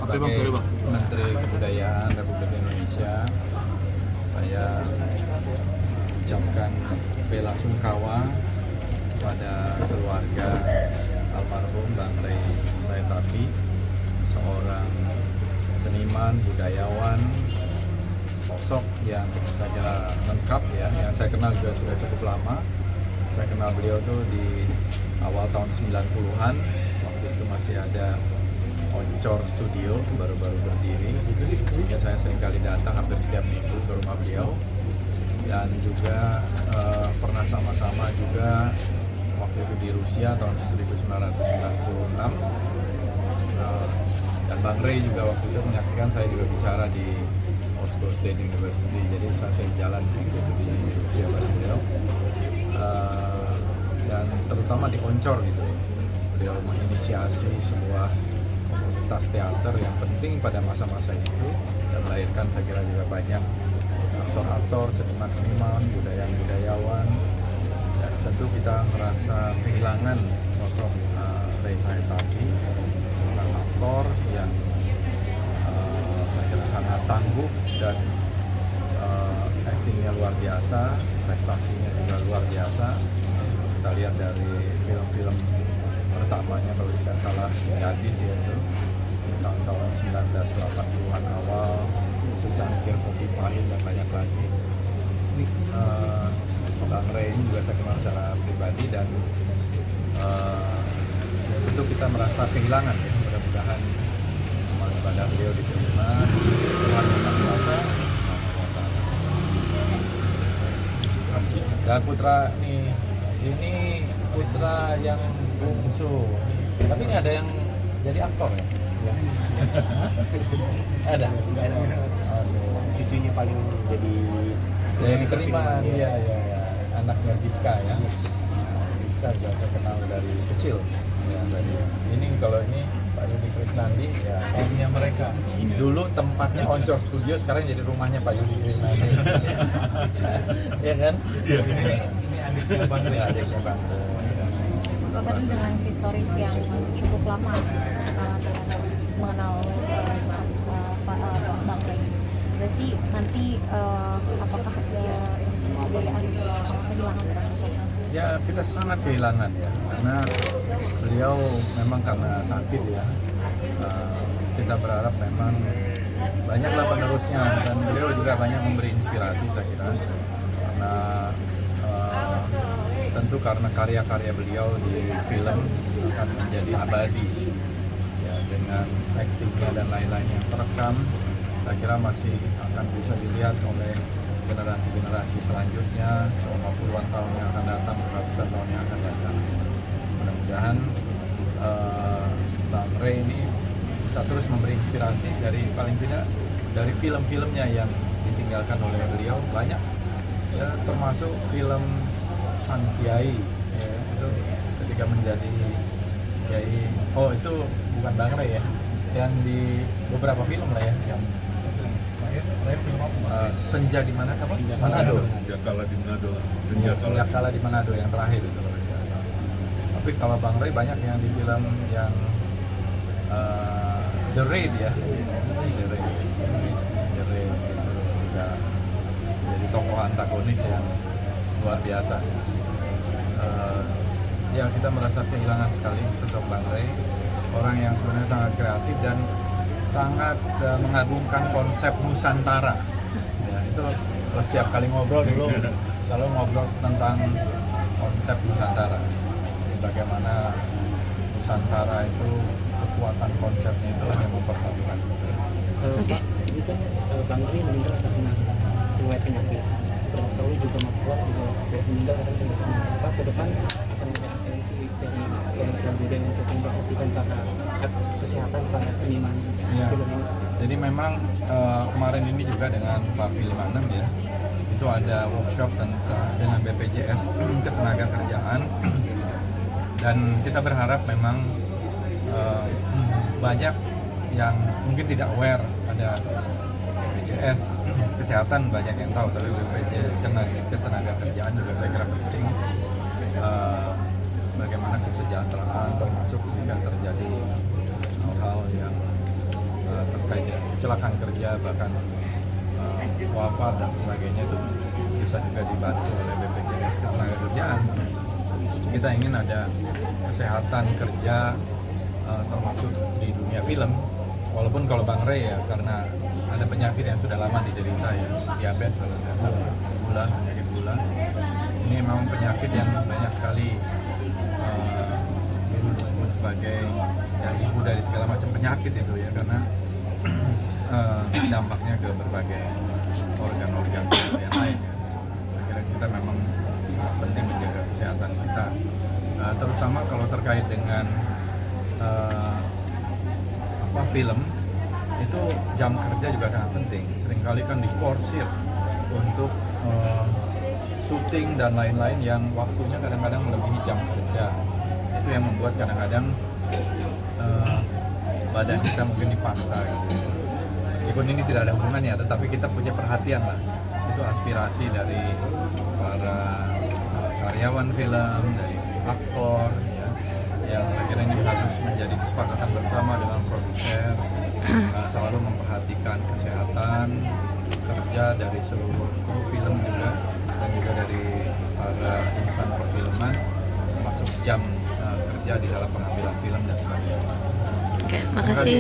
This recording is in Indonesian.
sebagai Menteri Kebudayaan Republik Indonesia, saya ucapkan bela sungkawa pada keluarga almarhum Bang Rey Said Afi, seorang seniman, budayawan, sosok yang saya kira lengkap ya, yang saya kenal juga sudah cukup lama. Saya kenal beliau tuh di awal tahun 90-an, waktu itu masih ada Oncor Studio, baru-baru berdiri, sehingga saya sering kali datang hampir setiap minggu ke rumah beliau. Dan juga pernah sama-sama juga waktu itu di Rusia tahun 1996. Dan Bang Rey juga waktu itu menyaksikan saya juga bicara di Moscow State University, jadi saya jalan waktu itu di Rusia bareng beliau. Dan terutama di Oncor gitu, beliau menginisiasi sebuah komunitas teater yang penting pada masa-masa itu dan melahirkan saya kira juga banyak aktor-aktor, seniman-seniman, budayawan, dan tentu kita merasa kehilangan sosok Rey Said Afi, seorang aktor yang saya kira sangat tangguh dan aktingnya luar biasa, prestasinya juga luar biasa. Kita lihat dari film-film pertamanya kalau tidak salah Gadis ya, itu tahun 1980-an awal, Secangkir Kopi Pahit dan banyak lagi. Bang Rey ini juga saya kenal secara pribadi dan tentu kita merasa kehilangan ya. Mudah-mudahan amal ibadah beliau diterima Tuhan Yang Maha Kuasa. Dan putra ini putra yang bungsu. Tapi ini ada yang jadi aktor ya? Ada. Cucunya paling jadi seniman, iya. Anaknya Giska ya. Giska juga terkenal dari kecil. Ya, ini kalau ini Pak Yudi Krisnandi, ya omnya mereka. Dulu tempatnya Oncor Studio, sekarang jadi rumahnya Pak Yudi Krisnandi. Iya kan? Iya. Ini adiknya Bang Rey, adiknya Bang Rey. Bapak dengan historis yang cukup lama mengenal sosok Bang Rey. Berarti nanti apakah kebudayaan kehilangan dari sosoknya? Ya kita sangat kehilangan ya, karena beliau memang karena sakit ya. Kita berharap memang banyaklah penerusnya dan beliau juga banyak memberi inspirasi saya kira. Karena tentu karena karya-karya beliau di film akan menjadi abadi ya, dengan aktingnya dan lain-lain yang terekam, saya kira masih akan bisa dilihat oleh generasi-generasi selanjutnya selama puluhan tahun yang akan datang, ratusan tahun yang akan datang. Mudah-mudahan Bang Rey ini bisa terus memberi inspirasi dari paling tidak dari film-filmnya yang ditinggalkan oleh beliau banyak ya, termasuk film Sang Kiai ya, itu ketika menjadi kiai, itu bukan Bang Rey ya, yang di beberapa film lah ya, yang Senja di mana apa? Manado. Senja Kala di Manado. Senja Kala di Manado yang terakhir itu. Tapi kalau Bang Rey banyak yang di film yang The Raid ya, The Raid itu juga jadi tokoh antagonis yang luar biasa. Ya kita merasa kehilangan sekali sosok Bang Rey, orang yang sebenarnya sangat kreatif dan sangat mengagungkan konsep Nusantara. Ya, itu kalau setiap kali ngobrol dulu selalu ngobrol tentang konsep Nusantara. Jadi bagaimana Nusantara itu kekuatan konsepnya itulah yang mempersatukan. Oke. Ini kan Bang Rey meninggal karena riwayat penyakit. Dan tahu juga Mas Wak juga meninggal karena penyakit. Ke depan akan ada atensi dari Kementerian Budaya untuk memperhatikan para kesehatan para seniman Ya. film ini. Jadi memang kemarin ini juga dengan Pak 56 ya, itu ada workshop dengan BPJS Ketenagakerjaan dan kita berharap memang banyak yang mungkin tidak aware ada BPJS Kesehatan, banyak yang tahu, tapi BPJS Ketenagakerjaan juga saya kira penting. Bagaimana kesejahteraan termasuk jika terjadi hal-hal yang terkait dengan kecelakaan kerja bahkan wafat dan sebagainya itu bisa juga dibantu oleh BPJS Ketenagakerjaan. Kita ingin ada kesehatan kerja termasuk di dunia film. Walaupun kalau Bang Rey ya karena ada penyakit yang sudah lama diderita ya, diabetes kalau nggak salah, penyakit gula. Ini memang penyakit yang banyak sekali dulu disebut sebagai ya, ibu dari segala macam penyakit itu ya, karena dampaknya ke berbagai organ-organ yang lain ya. Saya kira kita memang sangat penting menjaga kesehatan kita, terutama kalau terkait dengan film itu jam kerja juga sangat penting. Seringkali kan diforsir untuk syuting dan lain-lain yang waktunya kadang-kadang melebihi jam kerja. Itu yang membuat kadang-kadang badan kita mungkin dipaksa gitu. Meskipun ini tidak ada hubungannya, tetapi kita punya perhatian lah. Itu aspirasi dari para karyawan film, dari aktor ya, yang saya kira ini harus menjadi kesepakatan bersama dengan produser, selalu memperhatikan kesehatan kerja dari seluruh kru film juga, dan juga dari para insan perfilman, termasuk jam kerja di dalam pengambilan film dan sebagainya. Oke, makasih.